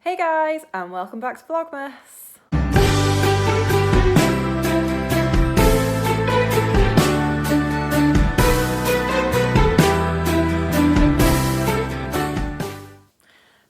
Hey guys, and welcome back to Vlogmas.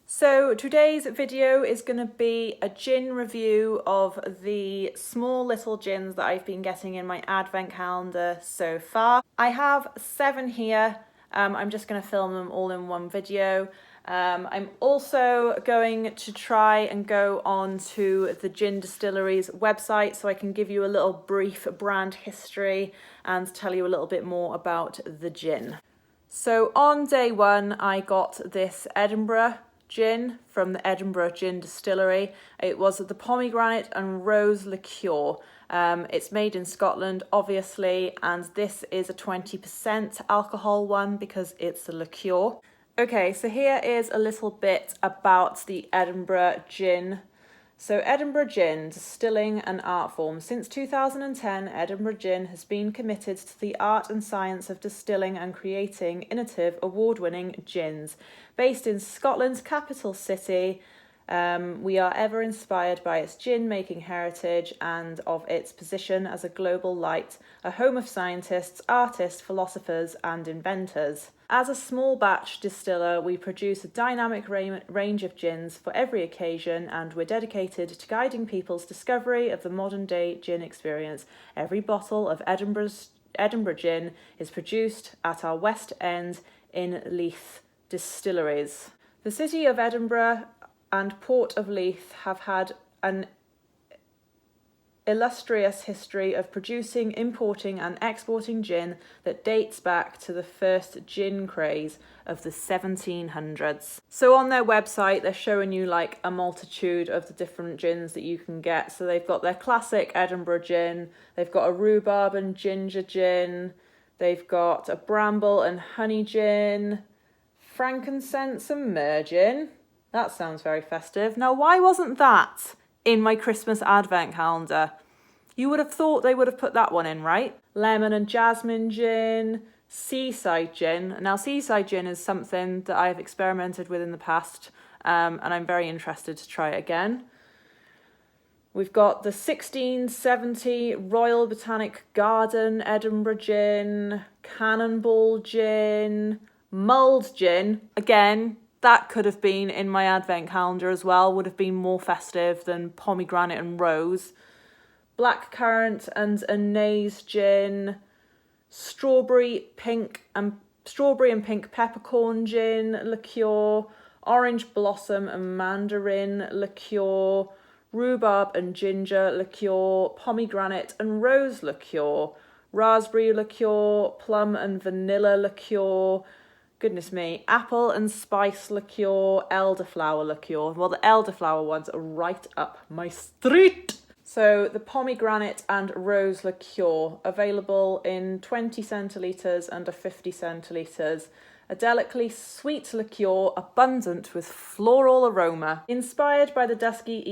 So today's video is going to be a gin review of the small little gins that I've been getting in my advent calendar so far. I have 7 here. I'm just going to film them all in one video. I'm also going to try and go on to the Gin Distillery's website so I can give you a little brief brand history and tell you a little bit more about the gin. So on day 1, I got this Edinburgh gin from the Edinburgh Gin Distillery. It was the pomegranate and rose liqueur. It's made in Scotland, obviously, and this is a 20% alcohol one because it's a liqueur. Okay, so here is a little bit about the Edinburgh gin. So Edinburgh Gin, distilling an art form. Since 2010, Edinburgh Gin has been committed to the art and science of distilling and creating innovative, award-winning gins. Based in Scotland's capital city, we are ever inspired by its gin-making heritage and of its position as a global light, a home of scientists, artists, philosophers and inventors. As a small batch distiller, we produce a dynamic range of gins for every occasion, and we're dedicated to guiding people's discovery of the modern-day gin experience. Every bottle of Edinburgh gin is produced at our West End in Leith distilleries. The city of Edinburgh and Port of Leith have had an illustrious history of producing, importing and exporting gin that dates back to the first gin craze of the 1700s. So on their website, they're showing you like a multitude of the different gins that you can get. So they've got their classic Edinburgh gin, they've got a rhubarb and ginger gin, they've got a bramble and honey gin, frankincense and myrrh gin. That sounds very festive. Now, why wasn't that in my Christmas advent calendar? You would have thought they would have put that one in, right? Lemon and jasmine gin, seaside gin. Now, seaside gin is something that I've experimented with in the past, and I'm very interested to try it again. We've got the 1670 Royal Botanic Garden Edinburgh gin, Cannonball gin, mulled gin. Again, that could have been in my advent calendar as well, would have been more festive than pomegranate and rose. Blackcurrant and anise gin, strawberry and pink peppercorn gin liqueur, orange blossom and mandarin liqueur, rhubarb and ginger liqueur, pomegranate and rose liqueur, raspberry liqueur, plum and vanilla liqueur, goodness me, apple and spice liqueur, elderflower liqueur. Well, the elderflower ones are right up my street. So the pomegranate and rose liqueur, available in 20 centilitres and a 50 centilitres. A delicately sweet liqueur, abundant with floral aroma. Inspired by the dusky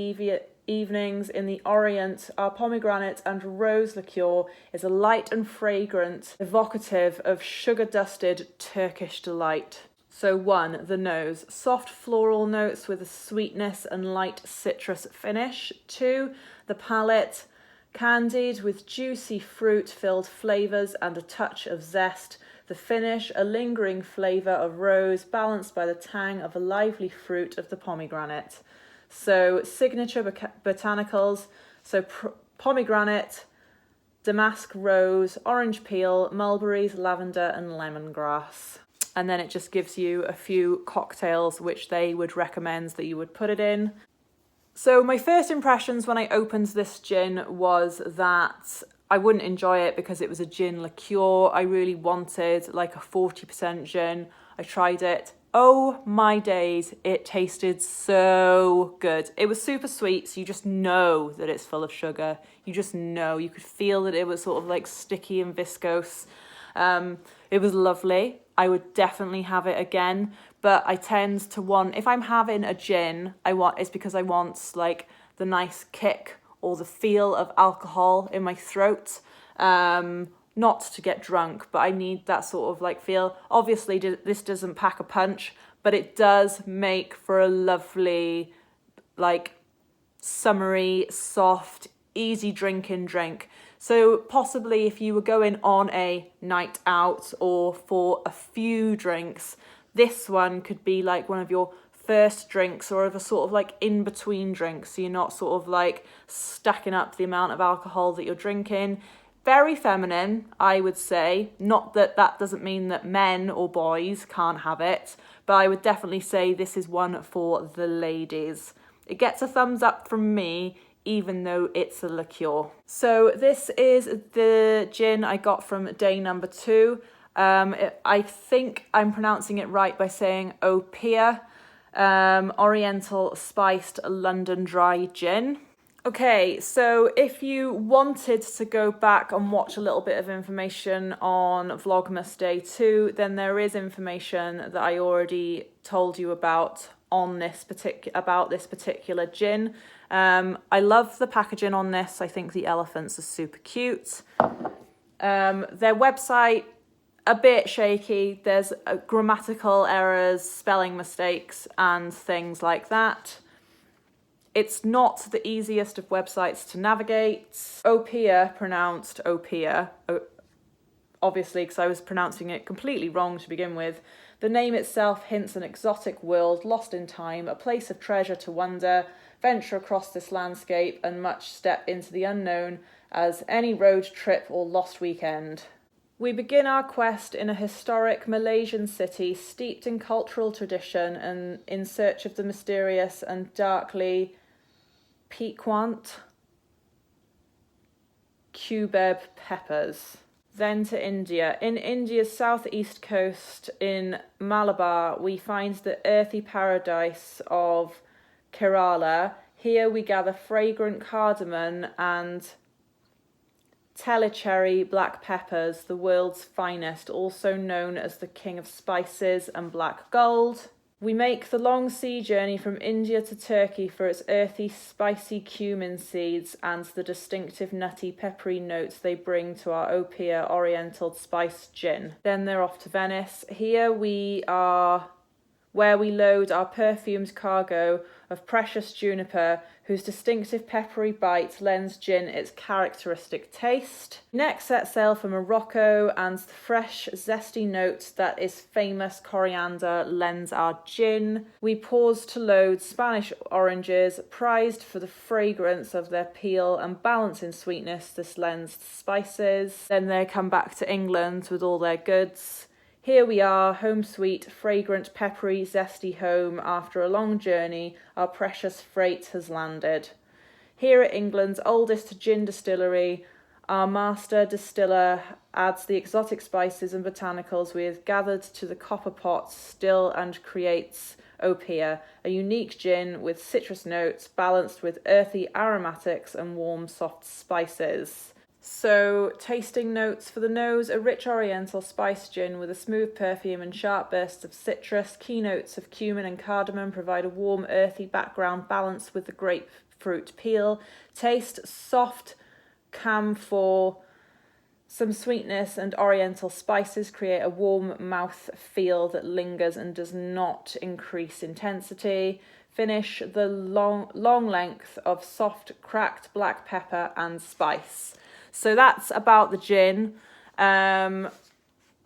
evenings in the Orient, our pomegranate and rose liqueur is a light and fragrant, evocative of sugar-dusted Turkish delight. So 1, the nose, soft floral notes with a sweetness and light citrus finish. 2, the palate, candied with juicy fruit-filled flavours and a touch of zest. The finish, a lingering flavour of rose balanced by the tang of a lively fruit of the pomegranate. So signature botanicals, so pomegranate, damask rose, orange peel, mulberries, lavender and lemongrass. And then it just gives you a few cocktails which they would recommend that you would put it in. So my first impressions when I opened this gin was that I wouldn't enjoy it because it was a gin liqueur. I really wanted like a 40% gin. I tried it. Oh my days, it tasted so good. It was super sweet, so you just know that it's full of sugar. You just know, you could feel that it was sort of like sticky and viscose. It was lovely. I would definitely have it again, but I tend to want, if I'm having a gin, it's because I want like the nice kick or the feel of alcohol in my throat. Not to get drunk, but I need that sort of like feel. Obviously, this doesn't pack a punch, but it does make for a lovely like summery, soft, easy drinking drink. So possibly if you were going on a night out or for a few drinks, this one could be like one of your first drinks, or of a sort of like in between drinks, so you're not sort of like stacking up the amount of alcohol that you're drinking. Very feminine, I would say. Not that that doesn't mean that men or boys can't have it, but I would definitely say this is one for the ladies. It gets a thumbs up from me, even though it's a liqueur. So this is the gin I got from day number 2. I think I'm pronouncing it right by saying Opia, Oriental Spiced London Dry Gin. Okay, so if you wanted to go back and watch a little bit of information on Vlogmas Day 2, then there is information that I already told you about on this particular gin. I love the packaging on this. I think the elephants are super cute. Their website, a bit shaky. There's grammatical errors, spelling mistakes, and things like that. It's not the easiest of websites to navigate. Opia, pronounced Opia, obviously because I was pronouncing it completely wrong to begin with. The name itself hints an exotic world lost in time, a place of treasure to wonder, venture across this landscape and much step into the unknown as any road trip or lost weekend. We begin our quest in a historic Malaysian city steeped in cultural tradition and in search of the mysterious and darkly piquant cubeb peppers. Then to India. In India's southeast coast in Malabar, we find the earthy paradise of Kerala. Here we gather fragrant cardamom and Telecherry black peppers, the world's finest, also known as the king of spices and black gold. We make the long sea journey from India to Turkey for its earthy, spicy cumin seeds and the distinctive nutty, peppery notes they bring to our Opia Oriental Spice Gin. Then they're off to Venice. Here we are where we load our perfumed cargo of precious juniper, whose distinctive peppery bite lends gin its characteristic taste. Next set sail for Morocco, and the fresh, zesty note that is famous coriander lends our gin. We pause to load Spanish oranges, prized for the fragrance of their peel and balance in sweetness this lends to spices. Then they come back to England with all their goods. Here we are, home sweet, fragrant, peppery, zesty home. After a long journey, our precious freight has landed. Here at England's oldest gin distillery, our master distiller adds the exotic spices and botanicals we have gathered to the copper pot still and creates Opia, a unique gin with citrus notes balanced with earthy aromatics and warm, soft spices. So, tasting notes for the nose, a rich oriental spice gin with a smooth perfume and sharp bursts of citrus. Key notes of cumin and cardamom provide a warm, earthy background balanced with the grapefruit peel. Taste, soft camphor, some sweetness and oriental spices create a warm mouth feel that lingers and does not increase intensity. Finish, the long length of soft, cracked black pepper and spice. So that's about the gin. I'm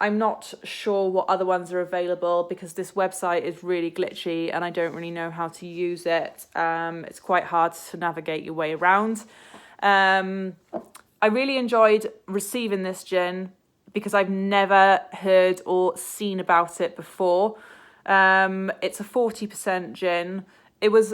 not sure what other ones are available because this website is really glitchy and I don't really know how to use it. It's quite hard to navigate your way around. I really enjoyed receiving this gin because I've never heard or seen about it before. It's a 40% gin. It was,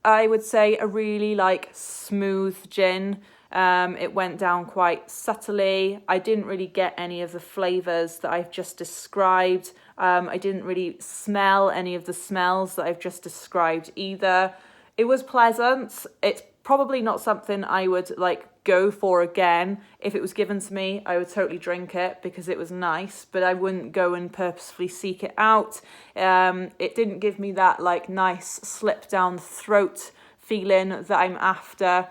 I would say, a really smooth gin. It went down quite subtly. I didn't really get any of the flavours that I've just described. I didn't really smell any of the smells that I've just described either. It was pleasant. It's probably not something I would go for again. If it was given to me, I would totally drink it because it was nice, but I wouldn't go and purposefully seek it out. It didn't give me that nice slip down the throat feeling that I'm after.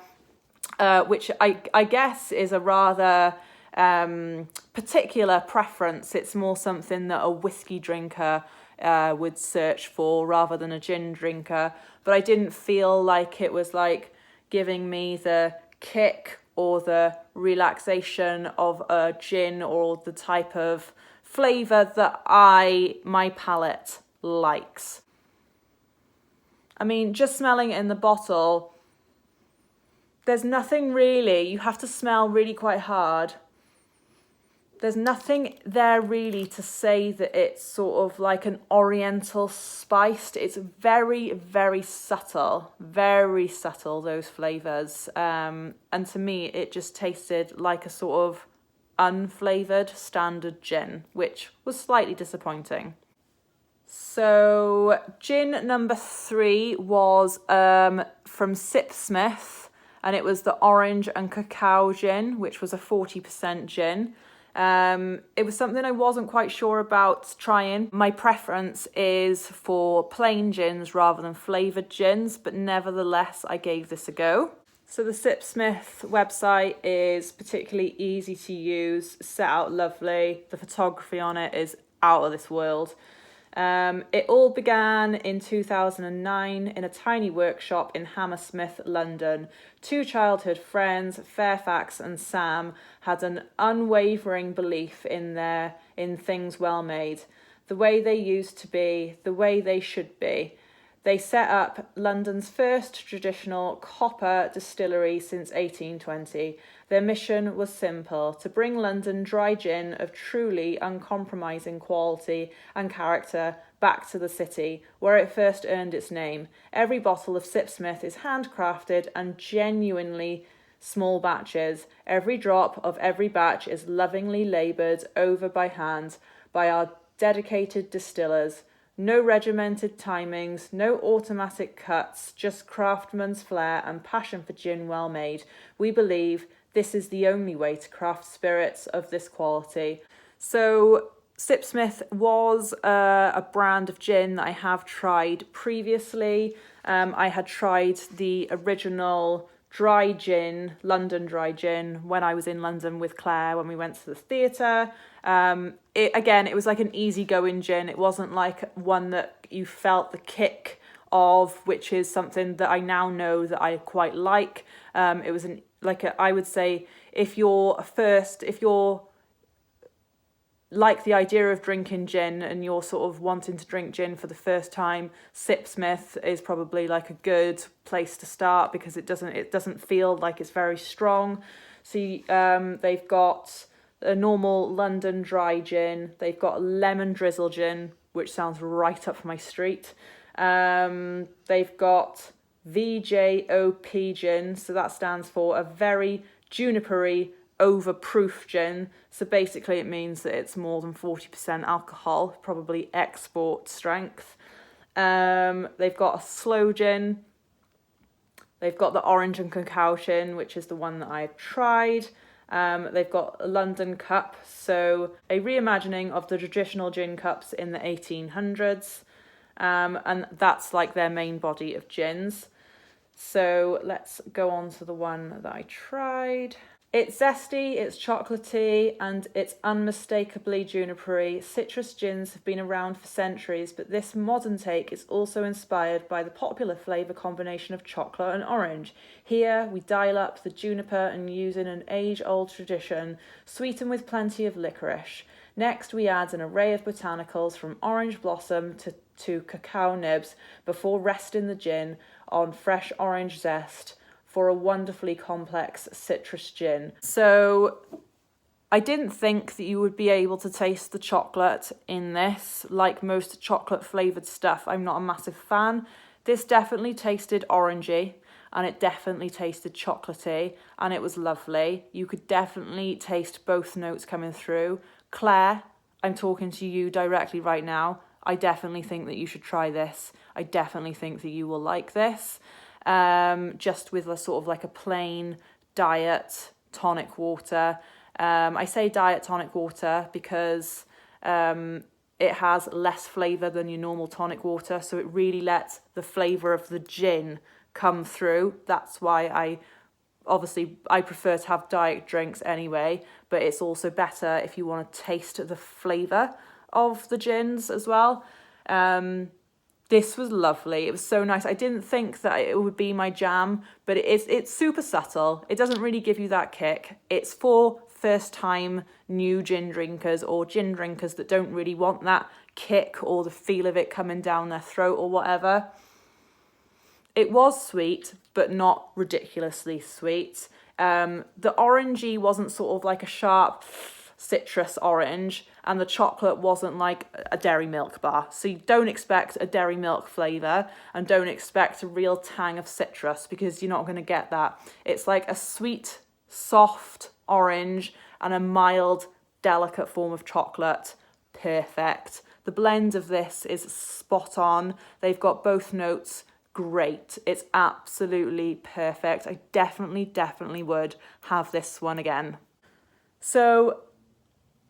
Which I guess is a rather particular preference. It's more something that a whiskey drinker would search for rather than a gin drinker. but I didn't feel like it was like giving me the kick or the relaxation of a gin or the type of flavour that my palate likes. I mean, just smelling it in the bottle, there's nothing really, you have to smell really quite hard. There's nothing there really to say that it's sort of like an oriental spiced. It's very, very subtle, those flavours. And to me, it just tasted like a sort of unflavoured standard gin, which was slightly disappointing. So gin number 3 was from Sipsmith, and it was the orange and cacao gin, which was a 40% gin. It was something I wasn't quite sure about trying. My preference is for plain gins rather than flavoured gins, but nevertheless, I gave this a go. So the Sipsmith website is particularly easy to use, set out lovely. The photography on it is out of this world. It all began in 2009 in a tiny workshop in Hammersmith, London. 2 childhood friends, Fairfax and Sam, had an unwavering belief in things well made, the way they used to be, the way they should be. They set up London's first traditional copper distillery since 1820. Their mission was simple: to bring London dry gin of truly uncompromising quality and character back to the city, where it first earned its name. Every bottle of Sipsmith is handcrafted and genuinely small batches. Every drop of every batch is lovingly laboured over by hand by our dedicated distillers. No regimented timings, no automatic cuts, just craftsman's flair and passion for gin well made. We believe this is the only way to craft spirits of this quality. So Sipsmith was a brand of gin that I have tried previously. I had tried the original dry gin, London dry gin, when I was in London with Claire when we went to the theatre. It was like an easygoing gin. It wasn't like one that you felt the kick of, which is something that I now know that I quite like. It was I would say if you're like the idea of drinking gin and you're sort of wanting to drink gin for the first time, Sipsmith is probably like a good place to start because it doesn't feel like it's very strong. So they've got a normal London dry gin. They've got lemon drizzle gin, which sounds right up my street. They've got VJOP gin, so that stands for a very junipery overproof gin. So basically it means that it's more than 40% alcohol, probably export strength. They've got a slow gin. They've got the orange and cacao gin, which is the one that I've tried. They've got a London cup, so a reimagining of the traditional gin cups in the 1800s. And that's like their main body of gins. So let's go on to the one that I tried. It's zesty, it's chocolatey, and it's unmistakably junipery. Citrus gins have been around for centuries, but this modern take is also inspired by the popular flavour combination of chocolate and orange. Here, we dial up the juniper and use in an age-old tradition, sweetened with plenty of licorice. Next, we add an array of botanicals from orange blossom to cacao nibs before resting the gin on fresh orange zest for a wonderfully complex citrus gin. So I didn't think that you would be able to taste the chocolate in this. Like most chocolate flavoured stuff, I'm not a massive fan. This definitely tasted orangey and it definitely tasted chocolatey and it was lovely. You could definitely taste both notes coming through. Claire, I'm talking to you directly right now. I definitely think that you should try this. I definitely think that you will like this. Just with a sort of like a plain diet tonic water. I say diet tonic water because it has less flavour than your normal tonic water, so it really lets the flavour of the gin come through. That's why I prefer to have diet drinks anyway, but it's also better if you want to taste the flavour of the gins as well. This was lovely. It was so nice. I didn't think that it would be my jam, but it's super subtle. It doesn't really give you that kick. It's for first time new gin drinkers or gin drinkers that don't really want that kick or the feel of it coming down their throat or whatever. It was sweet, but not ridiculously sweet. The orangey wasn't sort of like a sharp citrus orange, and the chocolate wasn't like a dairy milk bar. So you don't expect a dairy milk flavour and don't expect a real tang of citrus, because you're not going to get that. It's like a sweet, soft orange and a mild, delicate form of chocolate. Perfect. The blend of this is spot on. They've got both notes. Great. It's absolutely perfect. I definitely would have this one again. So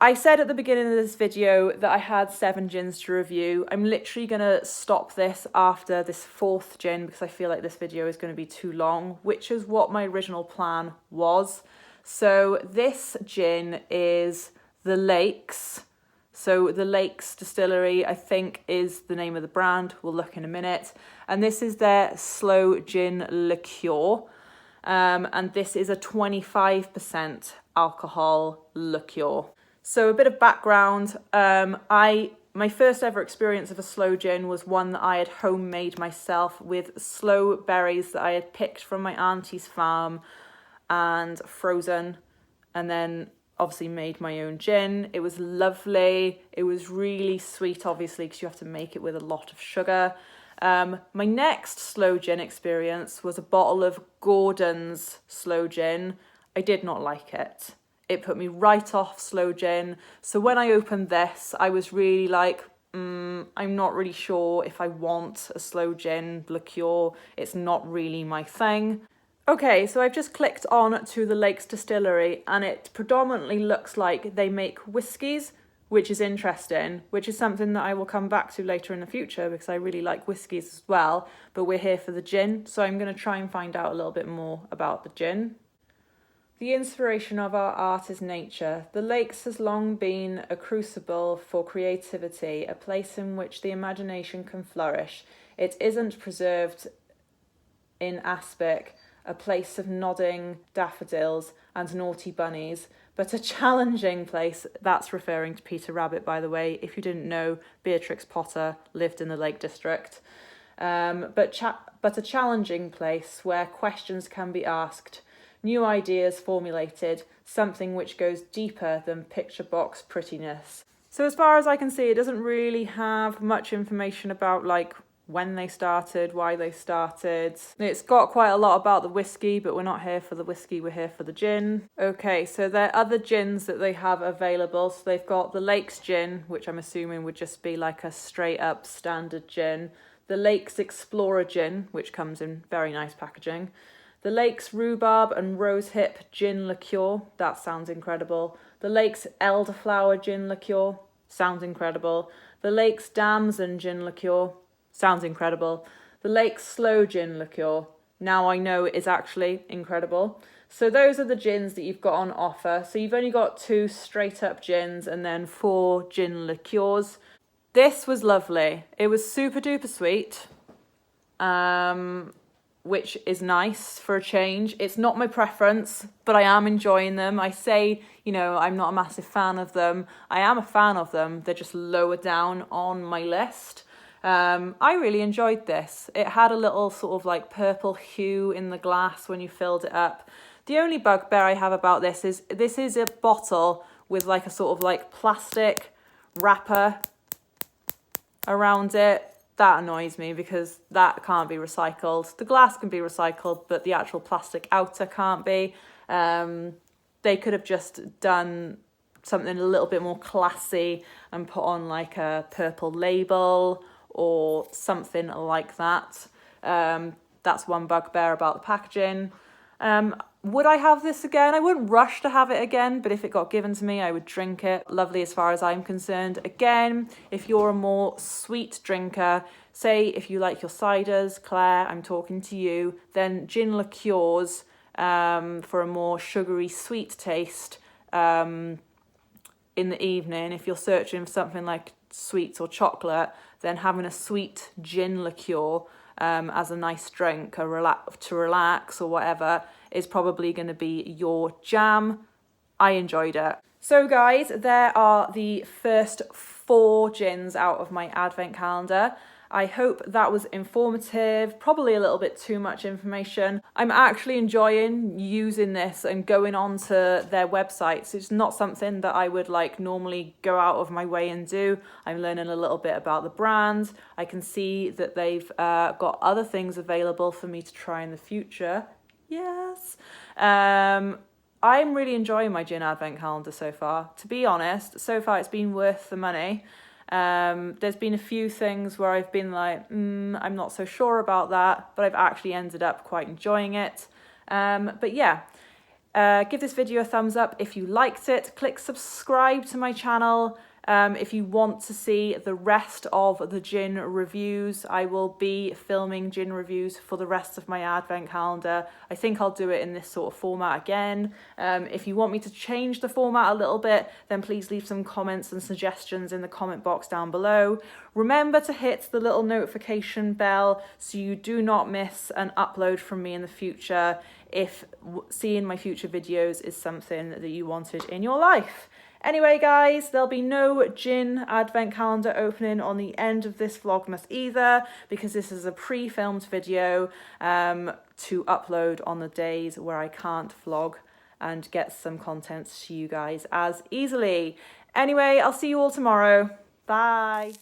I said at the beginning of this video that I had 7 gins to review. I'm literally going to stop this after this 4th gin because I feel like this video is going to be too long, which is what my original plan was. So this gin is the Lakes. So the Lakes Distillery, I think, is the name of the brand. We'll look in a minute. And this is their slow gin liqueur. And this is a 25% alcohol liqueur. So a bit of background. My first ever experience of a sloe gin was one that I had homemade myself with sloe berries that I had picked from my auntie's farm and frozen, and then obviously made my own gin. It was lovely. It was really sweet, obviously, because you have to make it with a lot of sugar. My next sloe gin experience was a bottle of Gordon's sloe gin. I did not like it. It put me right off sloe gin. So when I opened this, I was really like, I'm not really sure if I want a sloe gin liqueur. It's not really my thing. Okay, so I've just clicked on to the Lakes Distillery, and it predominantly looks like they make whiskies, which is interesting, which is something that I will come back to later in the future because I really like whiskies as well, but we're here for the gin, so I'm going to try and find out a little bit more about the gin. The inspiration of our art is nature. The Lakes has long been a crucible for creativity, a place in which the imagination can flourish. It isn't preserved in aspic, a place of nodding daffodils and naughty bunnies, but a challenging place. That's referring to Peter Rabbit, by the way. If you didn't know, Beatrix Potter lived in the Lake District. But a challenging place where questions can be asked, new ideas formulated, something which goes deeper than picture box prettiness. So as far as I can see, it doesn't really have much information about like when they started, why they started. It's got quite a lot about the whiskey, but we're not here for the whiskey, we're here for the gin. Okay, so there are other gins that they have available. So they've got the Lakes gin, which I'm assuming would just be like a straight up standard gin. The Lakes Explorer gin, which comes in very nice packaging. The Lakes Rhubarb and Rosehip gin liqueur, that sounds incredible. The Lakes Elderflower gin liqueur, sounds incredible. The Lakes Damson gin liqueur, sounds incredible. The Lakes Slow gin liqueur, now I know is actually incredible. So those are the gins that you've got on offer. So you've only got 2 straight up gins and then 4 gin liqueurs. This was lovely. It was super duper sweet, which is nice for a change. It's not my preference, but I am enjoying them. I say, I'm not a massive fan of them. I am a fan of them. They're just lower down on my list. I really enjoyed this. It had a little sort of like purple hue in the glass when you filled it up. The only bugbear I have about this is a bottle with like a sort of like plastic wrapper around it. That annoys me because that can't be recycled. The glass can be recycled, but the actual plastic outer can't be. They could have just done something a little bit more classy and put on like a purple label or something like that. That's one bugbear about the packaging. Would I have this again? I wouldn't rush to have it again, but if it got given to me, I would drink it. Lovely as far as I'm concerned. Again, if you're a more sweet drinker, say if you like your ciders, Claire, I'm talking to you, then gin liqueurs, for a more sugary sweet taste, in the evening, if you're searching for something like sweets or chocolate, then having a sweet gin liqueur as a nice drink to relax or whatever is probably going to be your jam. I enjoyed it. So guys, there are the first 4 gins out of my advent calendar. I hope that was informative, probably a little bit too much information. I'm actually enjoying using this and going onto their websites. It's not something that I would like normally go out of my way and do. I'm learning a little bit about the brand. I can see that they've got other things available for me to try in the future. Yes. I'm really enjoying my gin advent calendar so far. To be honest, so far it's been worth the money. There's been a few things where I've been like, I'm not so sure about that, but I've actually ended up quite enjoying it. But yeah, give this video a thumbs up if you liked it. Click subscribe to my channel. If you want to see the rest of the gin reviews, I will be filming gin reviews for the rest of my advent calendar. I think I'll do it in this sort of format again. If you want me to change the format a little bit, then please leave some comments and suggestions in the comment box down below. Remember to hit the little notification bell so you do not miss an upload from me in the future if seeing my future videos is something that you wanted in your life. Anyway guys, there'll be no gin advent calendar opening on the end of this Vlogmas either, because this is a pre-filmed video to upload on the days where I can't vlog and get some content to you guys as easily. Anyway, I'll see you all tomorrow. Bye.